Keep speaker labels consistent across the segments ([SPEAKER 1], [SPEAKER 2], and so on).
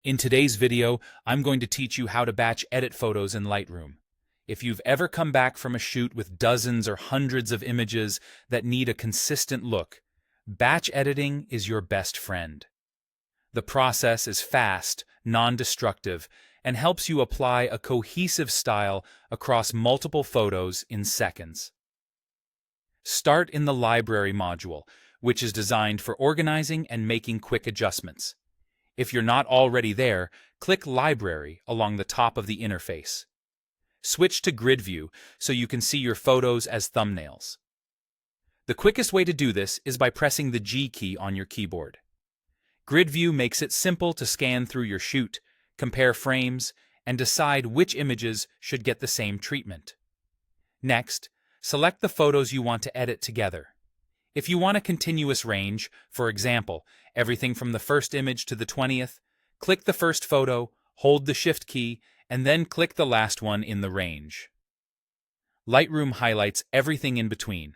[SPEAKER 1] In today's video, I'm going to teach you how to batch edit photos in Lightroom. If you've ever come back from a shoot with dozens or hundreds of images that need a consistent look, batch editing is your best friend. The process is fast, non-destructive, and helps you apply a cohesive style across multiple photos in seconds. Start in the Library module, which is designed for organizing and making quick adjustments. If you're not already there, click Library along the top of the interface. Switch to Grid View so you can see your photos as thumbnails. The quickest way to do this is by pressing the G key on your keyboard. Grid View makes it simple to scan through your shoot, compare frames, and decide which images should get the same treatment. Next, select the photos you want to edit together. If you want a continuous range, for example, everything from the first image to the 20th, click the first photo, hold the Shift key, and then click the last one in the range. Lightroom highlights everything in between.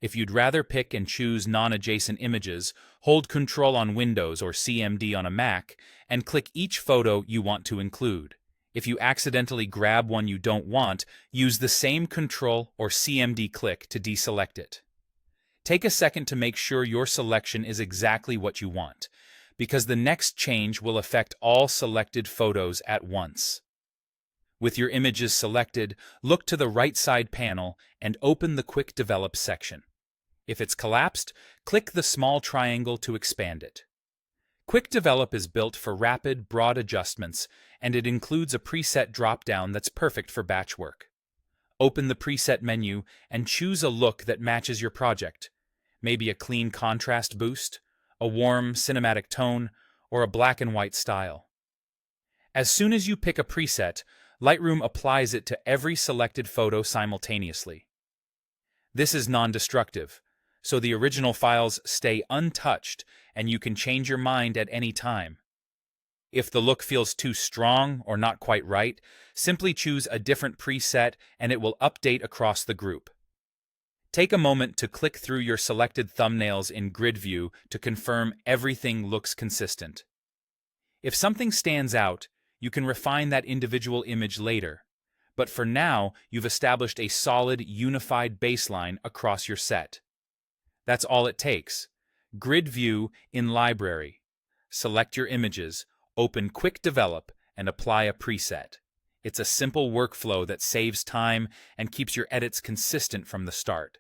[SPEAKER 1] If you'd rather pick and choose non-adjacent images, hold Ctrl on Windows or CMD on a Mac, and click each photo you want to include. If you accidentally grab one you don't want, use the same Ctrl or CMD click to deselect it. Take a second to make sure your selection is exactly what you want, because the next change will affect all selected photos at once. With your images selected, look to the right side panel and open the Quick Develop section. If it's collapsed, click the small triangle to expand it. Quick Develop is built for rapid, broad adjustments, and it includes a preset drop-down that's perfect for batch work. Open the preset menu and choose a look that matches your project. Maybe a clean contrast boost, a warm cinematic tone, or a black and white style. As soon as you pick a preset, Lightroom applies it to every selected photo simultaneously. This is non-destructive, so the original files stay untouched and you can change your mind at any time. If the look feels too strong or not quite right, simply choose a different preset and it will update across the group. Take a moment to click through your selected thumbnails in Grid View to confirm everything looks consistent. If something stands out, you can refine that individual image later, but for now you've established a solid, unified baseline across your set. That's all it takes. Grid View in Library. Select your images, open Quick Develop, and apply a preset. It's a simple workflow that saves time and keeps your edits consistent from the start.